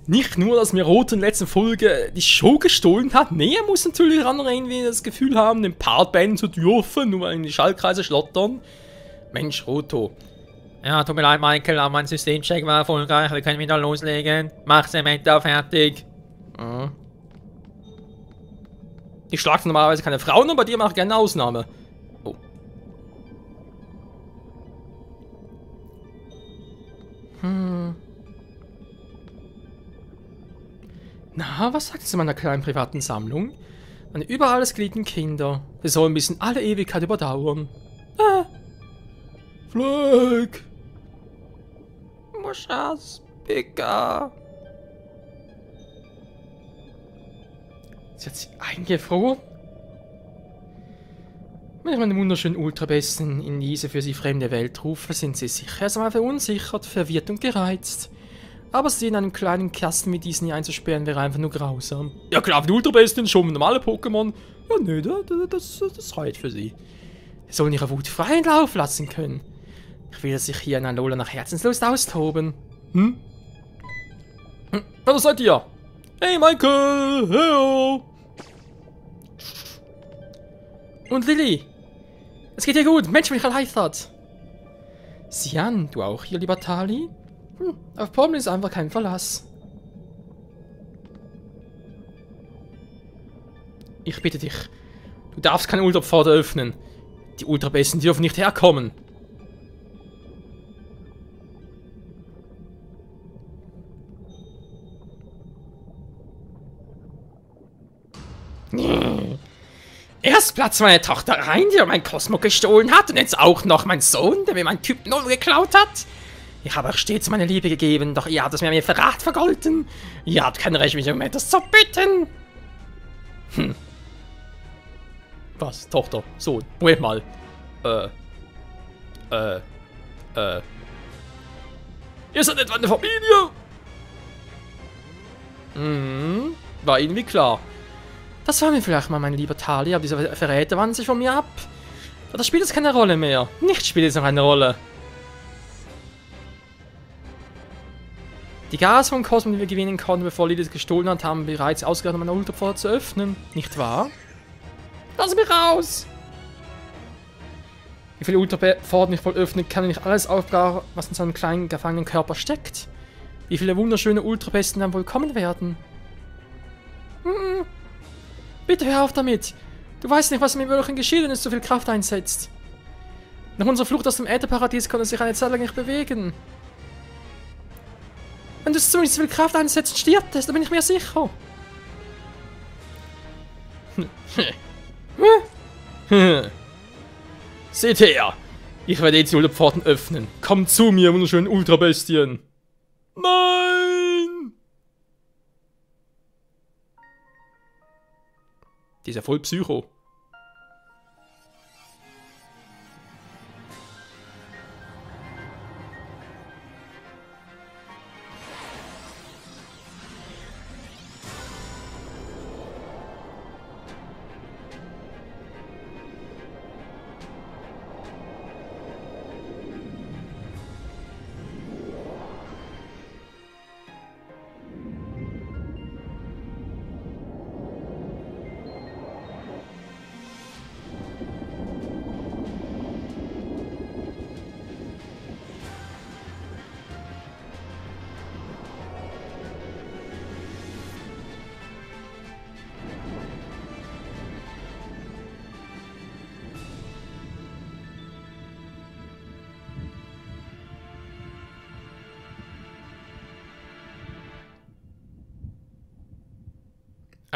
Nicht nur, dass mir Rot in der letzten Folge die Show gestohlen hat, nee, er muss natürlich daran irgendwie das Gefühl haben, den Part beenden zu dürfen, nur mal in die Schaltkreise schlottern. Mensch, Roto. Ja, tut mir leid, Michael, aber mein Systemcheck war erfolgreich, wir können wieder loslegen. Mach Samantha fertig. Mhm. Ich schlage normalerweise keine Frauen, aber bei dir mache ich gerne eine Ausnahme. Oh. Na, was sagt es in meiner kleinen privaten Sammlung? Meine über alles geliebten Kinder. Wir sollen bis in alle Ewigkeit überdauern. Ah. Fleck. Moschas. Pika. Sie hat sich eingefroren? Wenn ich meine wunderschönen Ultrabesten in diese für sie fremde Welt rufe, sind sie sicher erstmal verunsichert, verwirrt und gereizt. Aber sie in einem kleinen Kasten mit diesen hier einzusperren, wäre einfach nur grausam. Ja klar, für die Ultrabesten schon normale Pokémon. Ja nö, das reicht für sie. Sie sollen ihre Wut freien Lauf lassen können. Ich will, dass sich hier in Alola nach Herzenslust austoben. Hm? Was seid ihr? Hey Michael! Heyo! Und Lilly! Es geht dir gut, Mensch, mich erleichtert! Sian, du auch hier, lieber Tali? Auf Pommel ist einfach kein Verlass. Ich bitte dich, du darfst keine Ultrapforte öffnen. Die Ultrabesten dürfen nicht herkommen. Erst platzt meine Tochter rein, die mein Cosmo gestohlen hat, und jetzt auch noch mein Sohn, der mir meinen Typ 0 geklaut hat. Ich habe euch stets meine Liebe gegeben, doch ihr habt es mir Verrat vergolten. Ihr habt kein Recht, mich um etwas zu bitten. Was? Tochter? Sohn? Moment mal. Ihr seid etwa eine Familie? War irgendwie klar. Das war mir vielleicht mal, meine liebe Tali, aber diese Verräter wandten sich von mir ab. Aber das spielt jetzt keine Rolle mehr. Nichts spielt jetzt noch eine Rolle. Die Gas von Cosmo, die wir gewinnen konnten, bevor Lilith gestohlen hat, haben bereits ausgereicht, um meine Ultrapforte zu öffnen. Nicht wahr? Lass mich raus! Wie viele Ultrapforten ich voll öffnen kann, wenn ich alles aufbrauche, was in seinem kleinen, gefangenen Körper steckt? Wie viele wunderschöne Ultrabesten dann wohl kommen werden? Bitte hör auf damit! Du weißt nicht, was mir wirklich geschieht, wenn es so viel Kraft einsetzt. Nach unserer Flucht aus dem Ätherparadies konnte sich eine Zeit lang nicht bewegen. Wenn du so viel Kraft einsetzt, stirbt es, dann bin ich mir sicher. Seht her! Ich werde jetzt die Ultrapforten öffnen. Kommt zu mir, wunderschönen Ultrabestien! Nein! Die ist ja voll Psycho.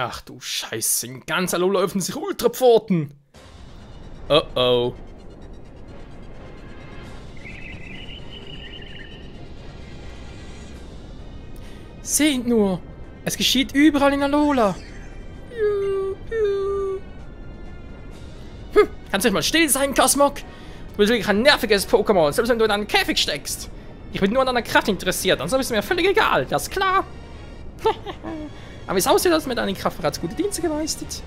Ach du Scheiße, in ganz Alola öffnen sich Ultrapforten. Oh oh. Seht nur, es geschieht überall in Alola. Kannst du nicht mal still sein, Cosmog? Du bist wirklich ein nerviges Pokémon, selbst wenn du in einen Käfig steckst. Ich bin nur an deiner Kraft interessiert, ansonsten ist mir völlig egal, das ist klar. Aber wie es aussieht, hast du mit deiner Kraft bereits gute Dienste geleistet.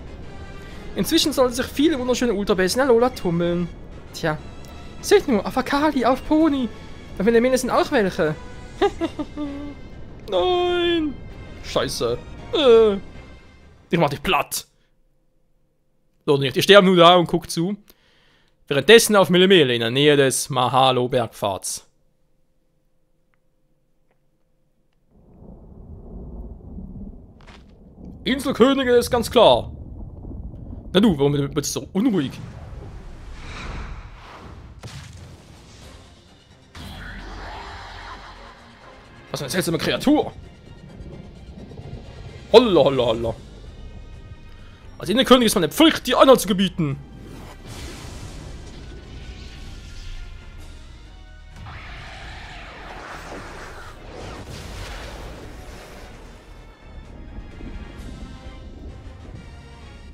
Inzwischen sollten sich viele wunderschöne Ultrabesten in Alola tummeln. Tja, seht nur, auf Akali, auf Pony. Bei Philomene sind auch welche. Nein! Scheiße. Ich mach dich platt. Oder nicht, ich stehe nur da und guck zu. Währenddessen auf Millimele in der Nähe des Mahalo-Bergpfads. Inselkönige ist ganz klar. Na du, warum wird es so unruhig? Was für eine seltsame Kreatur. Holla, holla, holla. Als Inselkönig ist meine Pflicht, dir Einhalt zu gebieten.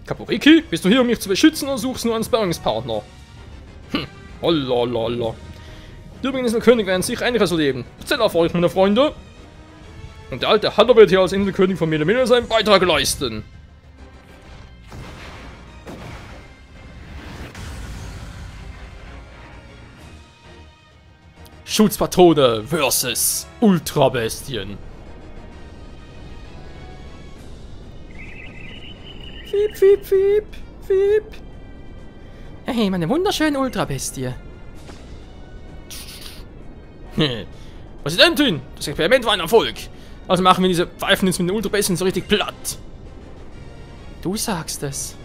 Kaporiki, bist du hier, um mich zu beschützen, oder suchst nur einen Sparringspartner? Holla. Die übrigen Inselkönig werden sich ähnliches erleben. Erzähl auf euch, meine Freunde. Und der alte Haller wird hier als Inselkönig von Millimele seinen Beitrag leisten. Schutzpatrone versus Ultrabestien. Fiep, fiep, fiep, fiep. Hey, meine wunderschöne Ultrabestie. Präsidentin, das Experiment war ein Erfolg. Also machen wir diese Pfeifen jetzt mit den Ultrabestien so richtig platt. Du sagst es.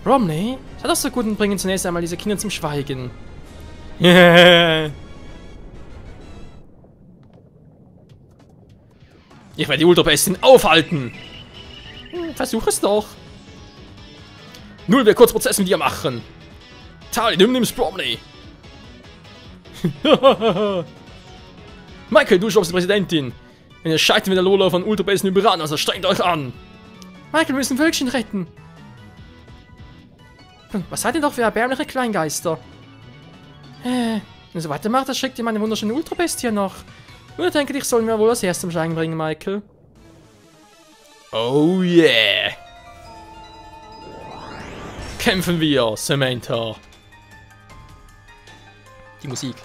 Romney, sei doch so gut und bringen zunächst einmal diese Kinder zum Schweigen. Ich werde die Ultrabestien aufhalten. Versuch es doch. Null will kurz Prozess mit dir machen. Tali, du nimmst Romney. Michael, du stoppst die Präsidentin. Wenn ihr scheitert mit der Lola von Ultrabestien überran, also strengt euch an. Michael, wir müssen Völkchen retten. Was seid ihr doch für erbärmliche Kleingeister? Wenn ihr so weitermacht, dann schickt ihr meine wunderschöne Ultrabestie noch. Oder denke ich, sollen wir wohl als erstes zum Schweigen bringen, Michael? Oh yeah! Kämpfen wir, Samantha! Die Musik.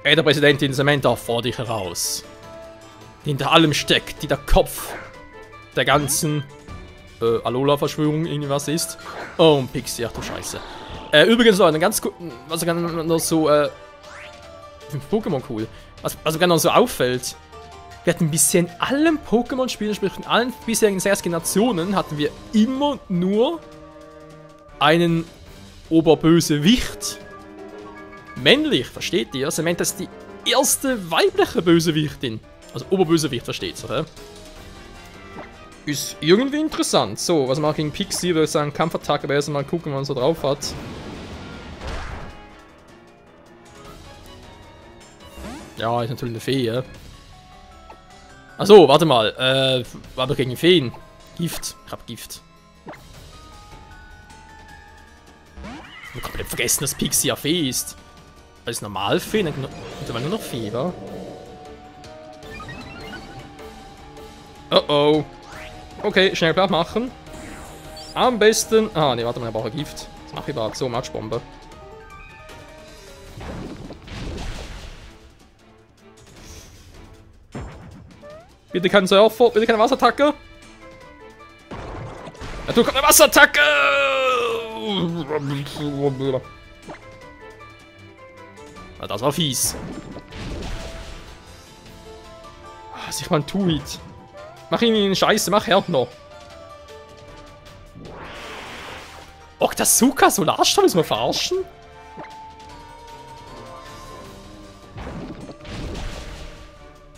Ey, der Präsidentin Samantha, vor dich heraus. Hinter allem steckt, die der Kopf der ganzen Alola-Verschwörung irgendwas ist. Oh, ein Pixie, ach du Scheiße. Übrigens, Leute, ganz gut, was noch so, Pokémon cool. Was mir noch so auffällt, wir hatten bisher in allen Pokémon-Spielen, sprich in allen bisherigen 6 Generationen, hatten wir immer nur einen Oberbösewicht. Männlich, versteht ihr? Samantha ist die erste weibliche Bösewichtin. Also Oberbösewicht, versteht ihr, oder? Ist irgendwie interessant. So, was mache ich gegen Pixie? Würde ich sagen, Kampfattacke, aber erst mal gucken, was er drauf hat. Ja, ist natürlich eine Fee, ja. Achso, warte mal. War doch gegen Feen. Gift. Ich hab Gift. Ich hab komplett vergessen, dass Pixie ja Fee ist. Als Normalfee, dann war nur noch Fee, wa? Oh oh. Okay, schnell platt machen. Am besten. Ah, ne, warte mal, ich brauche Gift. Das mache ich bald. So, Matschbombe. Bitte kein Surfer, bitte keine Wasserattacke. Natürlich kommt eine Wasserattacke! Na, das war fies. Sich mal ein Two-Hit. Mach ihn in Scheiße, mach Härtner. Octazooka, Solarstrahl, müssen wir verarschen?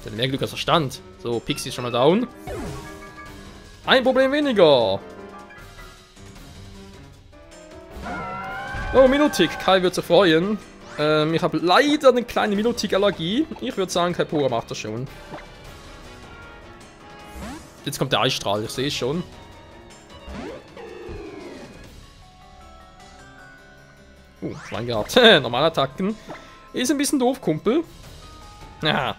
Der hat mehr Glück als Verstand. So, Pixie ist schon mal down. Ein Problem weniger. Oh, Milotic. Kai wird sich freuen. Ich habe leider eine kleine Milotic-Allergie. Ich würde sagen, Kai Pura macht das schon. Jetzt kommt der Eisstrahl, ich sehe es schon. Schwein gehabt. Normale Attacken. Ist ein bisschen doof, Kumpel. Ja.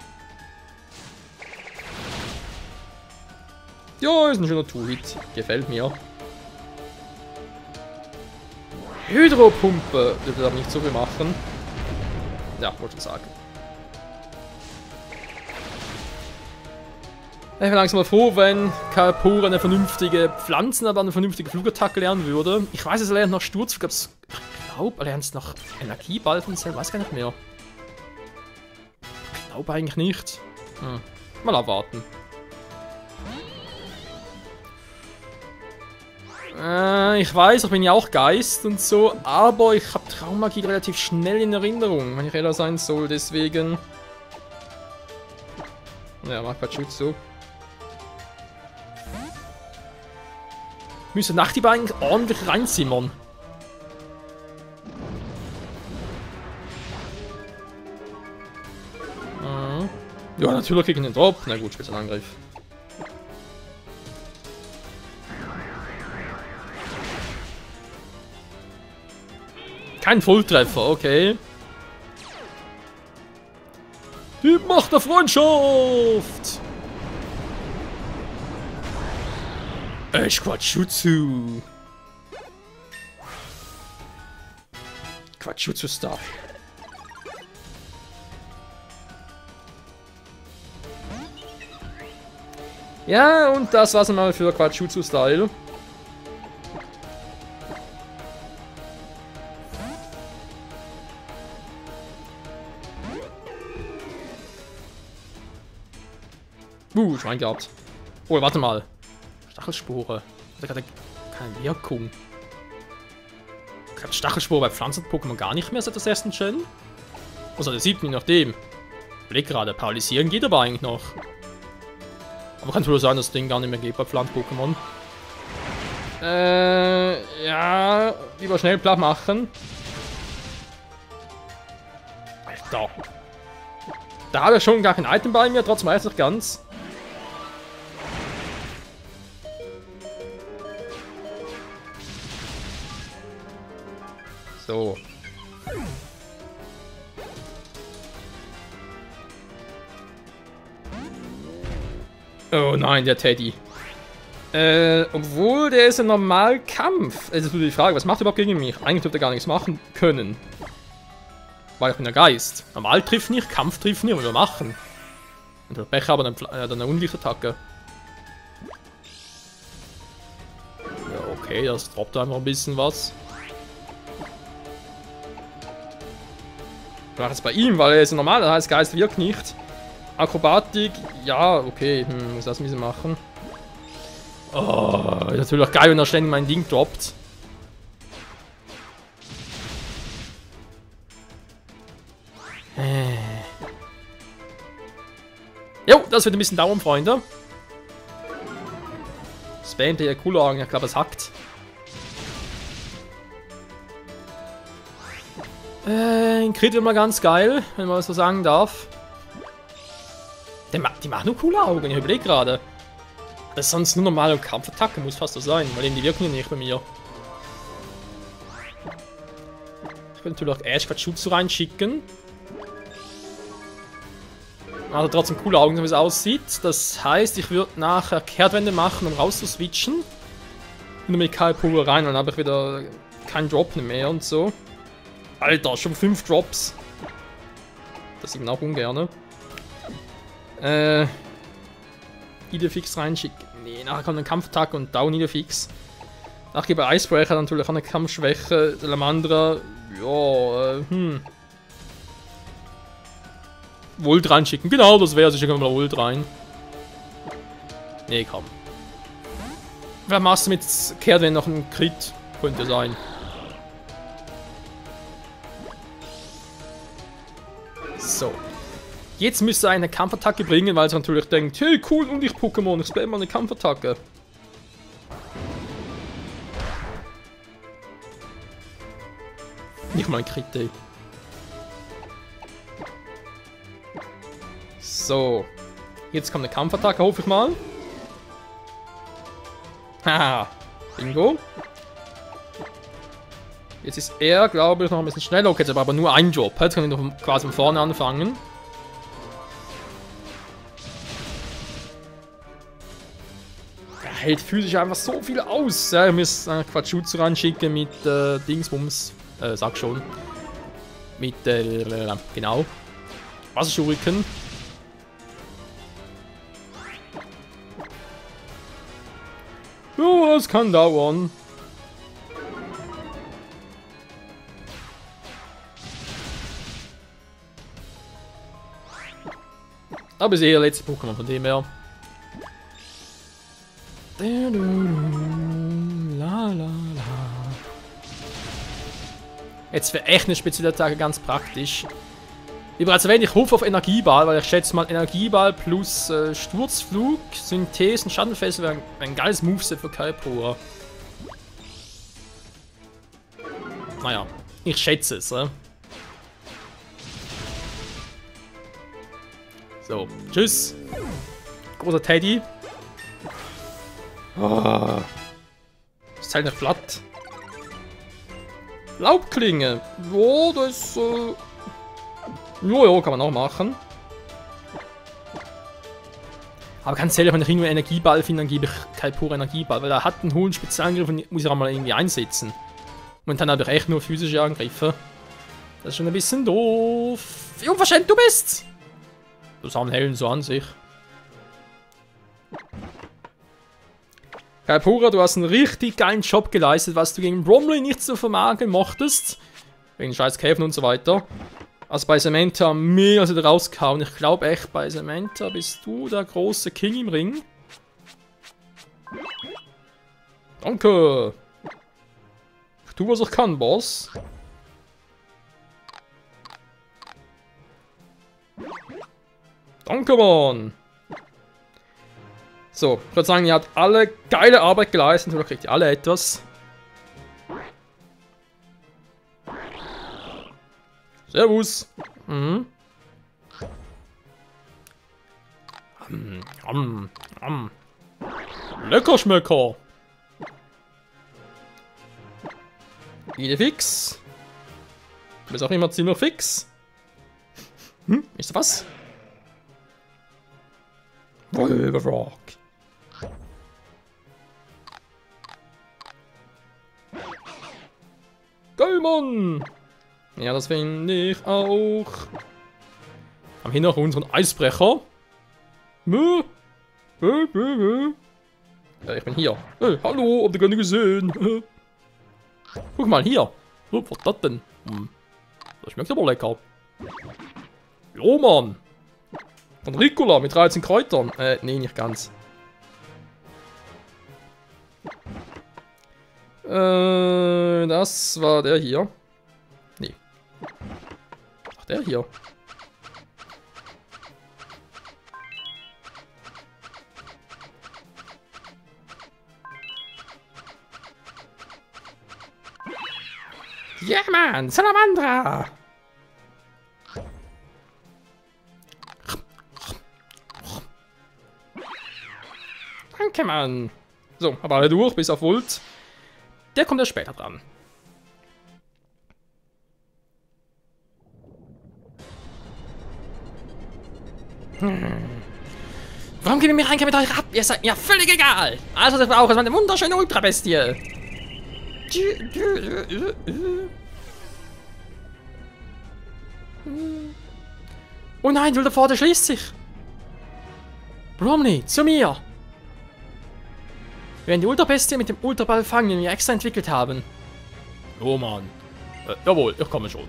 Ja, ist ein schöner Two-Hit. Gefällt mir. Hydropumpe. Dürfte aber nicht so viel machen. Ja, wollte ich sagen. Ich wäre langsam mal froh, wenn Kaepora eine vernünftige Pflanzen, aber eine vernünftige Flugattacke lernen würde. Ich weiß, er lernt noch Sturz, ich glaube, er lernt noch Energieball von selbst, weiß gar nicht mehr. Ich glaube eigentlich nicht. Mal abwarten. Ich weiß, ich bin ja auch Geist und so, aber ich habe Traummagie relativ schnell in Erinnerung, wenn ich ehrlich sein soll, deswegen... Ja, mach Quatschutsu. Müssen Nachtdieb eigentlich ordentlich reinzimmern. Ja, natürlich gegen den Drop. Na gut, Spezialangriff. Kein Volltreffer, okay. Die Macht der Freundschaft! Quatschutsu! Quatschutsu-Style. Ja, und das war's mal für Quatschutsu-Style. Schwein gehabt. Oh, warte mal. Stachelspore. Hat gerade keine Wirkung. Stachelspore bei Pflanzen-Pokémon gar nicht mehr seit der 6. Gen? Also der 7. je nachdem. Blick gerade, paralysieren geht aber eigentlich noch. Aber kann wohl sein, dass das Ding gar nicht mehr geht bei Pflanzen-Pokémon. Ja, lieber schnell platt machen. Alter. Da hat er schon gar kein Item bei mir, trotzdem weiß noch ganz. So. Oh nein, der Teddy. Obwohl der ist ein Normalkampf. Es ist nur die Frage, was macht er überhaupt gegen mich? Eigentlich dürfte er gar nichts machen können. Weil ich bin der Geist. Normal trifft nicht, Kampf trifft nicht, was wir machen. Und der Pech aber dann eine Unlichtattacke. Ja, okay, das droppt einfach ein bisschen was. Ich mache es bei ihm, weil er ist normal, das heißt Geist wirkt nicht. Akrobatik, ja, okay, muss das ein bisschen machen. Oh, ist natürlich auch geil, wenn er ständig mein Ding droppt. Jo, das wird ein bisschen dauern, Freunde. Spammt der Cooler, ich glaube, es hackt. Ein Crit wird mal ganz geil, wenn man so sagen darf. Die machen nur coole Augen, ich überlege gerade. Das ist sonst nur normale Kampfattacke, muss fast so sein, weil eben die wirken ja nicht bei mir. Ich könnte natürlich auch Ash Quatschutsu reinschicken. Also trotzdem coole Augen, wie es aussieht. Das heißt, ich würde nachher Kehrtwende machen, um rauszuswitchen. Und mit Kaepora rein, dann habe ich wieder keinen Drop mehr und so. Alter, schon 5 Drops. Das sieht man auch ungern. Idefix reinschicken. Nee, nachher kommt ein Kampfattacke und Down Idefix. Nachher gebe Icebreaker natürlich auch eine Kampfschwäche. Salamandra, ja, Volt reinschicken. Genau, das wäre sicher mal Volt rein. Nee, komm. Vielleicht machst du mit Kehrtwende noch einen Crit. Könnte sein. So. Jetzt müsste er eine Kampfattacke bringen, weil er natürlich denkt, hey cool, und ich Pokémon, ich spam mal eine Kampfattacke. Nicht mal ein Crit, ey. So. Jetzt kommt eine Kampfattacke, hoffe ich mal. Haha. Bingo. Jetzt ist er, glaube ich, noch ein bisschen schneller. Okay, jetzt aber nur ein Job. Jetzt kann ich noch quasi von vorne anfangen. Er hält physisch einfach so viel aus. Ja, ich muss Quatschutsu reinschicken mit Dingsbums. Sag schon. Mit, genau. Wasserschuriken. Oh, das kann dauern. Aber ist eher letzte Pokémon von dem her. La, la, la. Jetzt für echt eine spezielle Attacke ganz praktisch. Wie bereits erwähnt, ich hoffe auf Energieball, weil ich schätze mal Energieball plus Sturzflug, Synthesen, Schattenfässer wäre ein geiles Moveset für Kalpura. Naja, ich schätze es. So, tschüss. Großer Teddy. Oh. Das ist halt nicht platt. Laubklinge. Ja, das ja, kann man auch machen. Aber ganz ehrlich, wenn ich nur Energieball finde, dann gebe ich kein purer Energieball, weil er hat einen hohen Spezialangriff und muss ich auch mal irgendwie einsetzen. Und dann habe ich echt nur physische Angriffe. Das ist schon ein bisschen doof. Wie unverschämt du bist! Das haben Hellen so an sich. Kalpura, du hast einen richtig geilen Job geleistet, was du gegen Bromley nicht zu vermagen mochtest. Wegen scheiß Käfen und so weiter. Also bei Samantha mega wieder rausgehauen. Ich glaube echt, bei Samantha bist du der große King im Ring. Danke. Ich tue, was ich kann, Boss. Danke, Mann. So, ich würde sagen, ihr habt alle geile Arbeit geleistet. Oder kriegt ihr alle etwas. Servus. Mhm. Lecker Schmecker. Idefix. Du bist auch immer ziemlich fix. Ist das was? Wolverock. Geil, Mann! Ja, das finde ich auch. Haben hier noch unseren Eisbrecher. Ich bin hier. Hey, hallo, habt ihr gar nicht gesehen? Guck mal hier. Was ist das denn? Das schmeckt aber lecker. Jo, Mann. Von Ricola mit 13 Kräutern. Nee, nicht ganz. Das war der hier. Nee. Ach, der hier. Ja, Mann, Salamandra! Danke, Mann. So, aber alle durch, bis auf Volt. Der kommt erst später dran. Warum gehen wir mir rein mit euch ab? Ihr seid mir völlig egal. Also, das brauche ich meine wunderschöne Ultrabestie. Oh nein, der Pforte schließt sich. Bromley, zu mir. Wir werden die Ultrabestie mit dem Ultraball fangen, den wir extra entwickelt haben. Oh Mann. Jawohl, ich komme schon.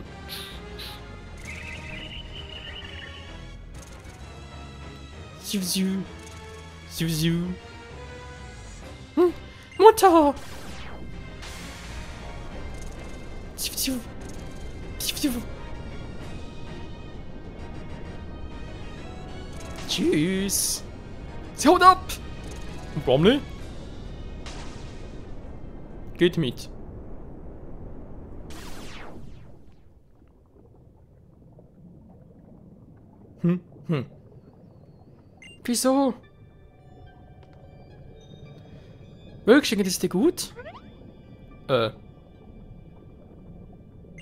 Siu, siu. Siu, siu. Mutter! Siu, siu. Siu, siu. Tschüss. Sie haut ab! Und Bromley? Geht mit. Wieso? Wölkchen, geht es dir gut?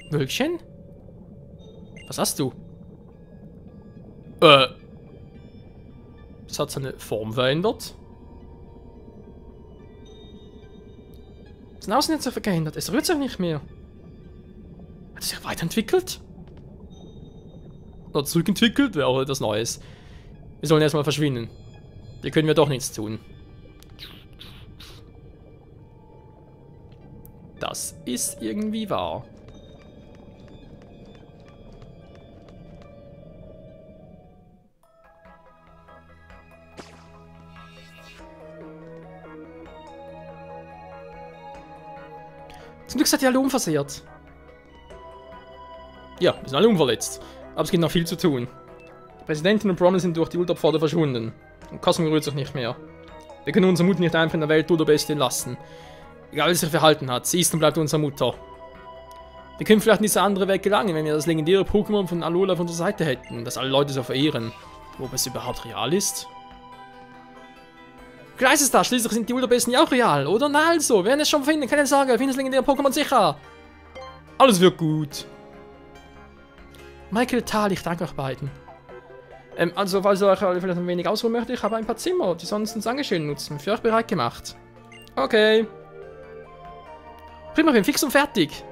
Wölkchen? Was hast du? Es hat seine Form verändert. Sein Aussehen hat sich geändert. Es rührt sich nicht mehr. Hat es sich weiterentwickelt? Oder zurückentwickelt? Wäre auch etwas Neues. Wir sollen erstmal verschwinden. Hier können wir doch nichts tun. Das ist irgendwie wahr. Zum Glück seid ihr alle unversehrt. Ja, wir sind alle unverletzt. Aber es gibt noch viel zu tun. Die Präsidentin und Bronner sind durch die Ultrapforte verschwunden. Und Cosmo rührt sich nicht mehr. Wir können unsere Mutter nicht einfach in der Welt Ultrabestie lassen. Egal wie sie sich verhalten hat, sie ist und bleibt unsere Mutter. Wir können vielleicht in diese andere Welt gelangen, wenn wir das legendäre Pokémon von Alola auf unserer Seite hätten, das alle Leute so verehren. Ob es überhaupt real ist? Klar ist es da, schließlich sind die Ultrabestien ja auch real, oder? Na also, wir werden es schon finden, keine Sorge, wir finden das legendäre Pokémon sicher. Alles wird gut. Michael Thal, ich danke euch beiden. Also, falls ihr euch vielleicht ein wenig ausruhen möchtet, ich habe ein paar Zimmer, die sonst uns Angestellten nutzen, für euch bereit gemacht. Okay. Prima, ich bin fix und fertig.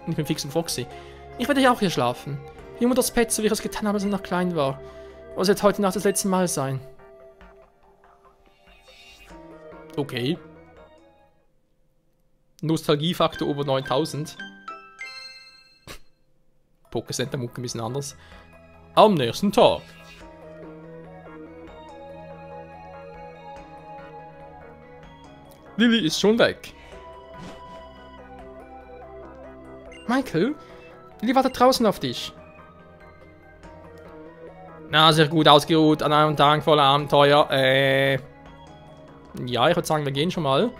Und ich bin fix und foxy. Ich werde hier auch hier schlafen. Wie immer das Pet, so wie ich es getan habe, als ich noch klein war. Aber es wird heute Nacht das letzte Mal sein. Okay. Nostalgiefaktor über 9000. Pokécenter-Mucke ein bisschen anders. Am nächsten Tag. Lilly ist schon weg. Michael? Lilly wartet draußen auf dich. Na, sehr gut ausgeruht an einem Tag voller Abenteuer. Ja, ich würde sagen, wir gehen schon mal.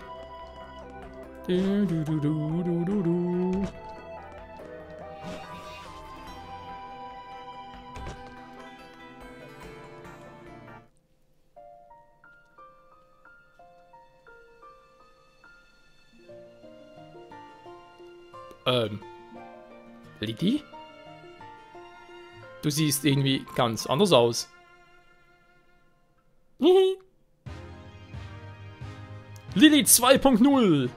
Lilly? Du siehst irgendwie ganz anders aus. Lilly 2.0!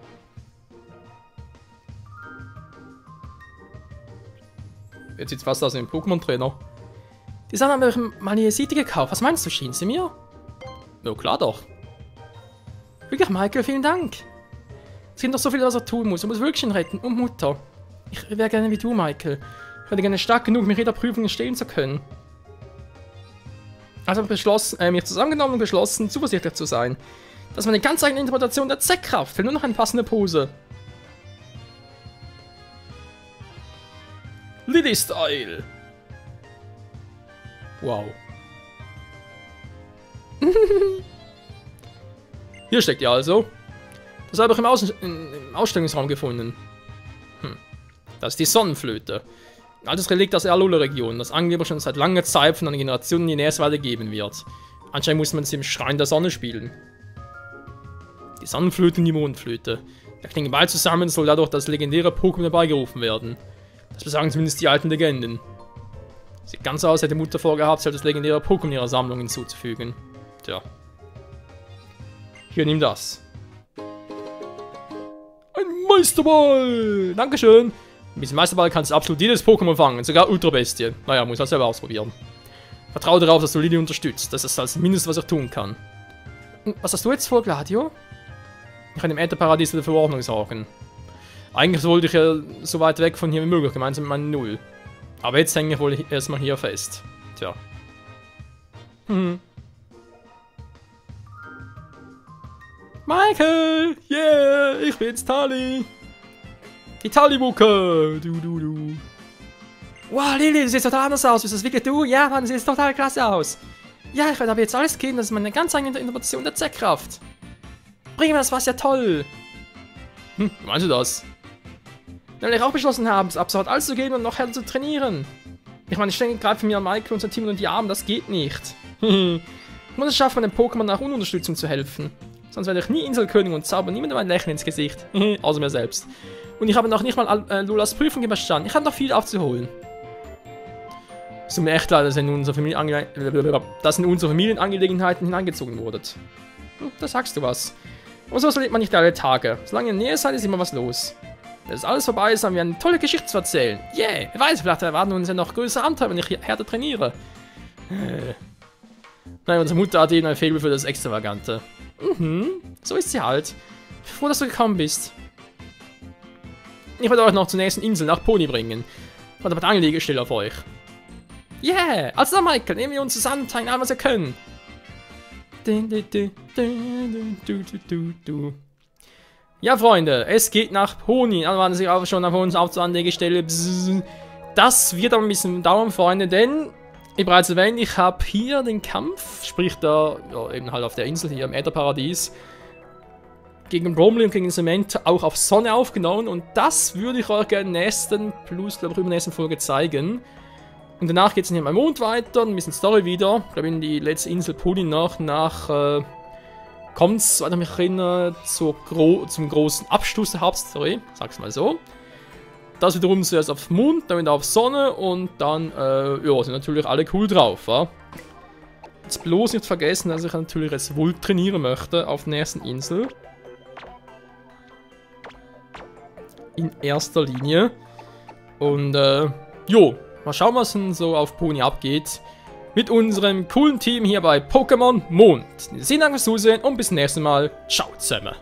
Jetzt sieht fast aus wie ein Pokémon-Trainer. Die Sachen haben wir mal eine Seite gekauft. Was meinst du, schien sie mir? Ja, klar doch. Wirklich, Michael, vielen Dank. Es gibt doch so viel, was er tun muss. Er muss Wölkchen retten und Mutter. Ich wäre gerne wie du, Michael. Ich wäre gerne stark genug, mich jeder Prüfung stehen zu können. Also habe ich mich zusammengenommen und beschlossen, zuversichtlich zu sein. Das ist meine ganz eigene Interpretation der Z-Kraft. Fehlt nur noch eine passende Pose. Lilly-Style. Wow. Hier steckt ihr also. Das habe ich im Ausstellungsraum gefunden. Das ist die Sonnenflöte. Ein altes Relikt aus der Alola-Region, das angeblich schon seit langer Zeit von einer Generation in die Nähersweite geben wird. Anscheinend muss man sie im Schrein der Sonne spielen. Die Sonnenflöte und die Mondflöte. Da klingen bald zusammen, soll dadurch das legendäre Pokémon herbeigerufen werden. Das besagen zumindest die alten Legenden. Sieht ganz aus, hätte Mutter vorgehabt, sich das legendäre Pokémon ihrer Sammlung hinzuzufügen. Tja. Hier, nimm das. Ein Meisterball! Dankeschön! Mit diesem Meisterball kannst du absolut jedes Pokémon fangen, sogar Ultrabestien. Naja, muss halt selber ausprobieren. Vertraue darauf, dass du Lilly unterstützt. Das ist das Mindeste, was ich tun kann. Was hast du jetzt vor, Gladio? Ich kann im Ätherparadies der Verordnung sorgen. Eigentlich wollte ich ja so weit weg von hier wie möglich, gemeinsam mit meinem Null. Aber jetzt hänge ich wohl erstmal hier fest. Tja. Michael! Yeah! Ich bin's, Tali! Die Tali-Mucke! Du. Wow, Lilly, du siehst total anders aus. Ist das wirklich du? Ja, Mann, du siehst total klasse aus. Ja, ich werde aber jetzt alles geben. Das ist meine ganz eigene Interpretation der Z-Kraft. Bring mir das was, ja toll. Wie meinst du das? Weil ich auch beschlossen habe, ab sofort alles zu geben und noch härter zu trainieren. Ich meine, ich denke gerade für mir an Michael und sein Team und die Arme, das geht nicht. Ich muss es schaffen, meinem Pokémon nach Unterstützung zu helfen. Sonst werde ich nie Inselkönig und zauber niemandem ein Lächeln ins Gesicht. Außer mir selbst. Und ich habe noch nicht mal Lolas Prüfung überstanden. Ich habe noch viel aufzuholen. Es tut mir echt leid, dass ihr in unsere Familienangelegenheiten hineingezogen wurdet. Da sagst du was. Und so erlebt man nicht alle Tage. Solange ihr in der Nähe seid, ist immer was los. Wenn das alles vorbei ist, haben wir eine tolle Geschichte zu erzählen. Yeah, wer weiß, vielleicht erwarten uns ja noch größere Abenteuer, wenn ich härter trainiere. Nein, unsere Mutter hat eben ein Faible für das Extravagante. So ist sie halt. Ich bin froh, dass du gekommen bist. Ich werde euch noch zur nächsten Insel nach Pony bringen. Und da wird Anlegestelle auf euch. Yeah! Also dann, Michael, nehmen wir uns zusammen, zeigen an, was wir können. Ja, Freunde, es geht nach Pony. Dann waren sie auch schon auf uns auf zur Anlegestelle. Das wird aber ein bisschen dauern, Freunde, denn, wie bereits erwähnt, ich habe hier den Kampf, sprich da, ja, eben halt auf der Insel hier im Ätherparadies, gegen Bromley und gegen Cement auch auf Sonne aufgenommen. Und das würde ich euch gerne in der nächsten, plus, glaube ich, in der nächsten Folge zeigen. Und danach geht es hier am Mond weiter, ein bisschen Story wieder. Ich glaube, in die letzte Insel Pony noch kommt es, wenn ich mich erinnere, zum großen Abschluss der Hauptstory, sag's mal so. Das wiederum zuerst auf Mond, dann wieder auf Sonne und dann, ja, sind natürlich alle cool drauf, wa? Jetzt bloß nicht vergessen, dass ich natürlich jetzt wohl trainieren möchte auf der nächsten Insel. In erster Linie. Und, jo, mal schauen, was denn so auf Pony abgeht. Mit unserem coolen Team hier bei Pokémon Mond. Vielen Dank fürs Zusehen und bis zum nächsten Mal. Ciao zusammen.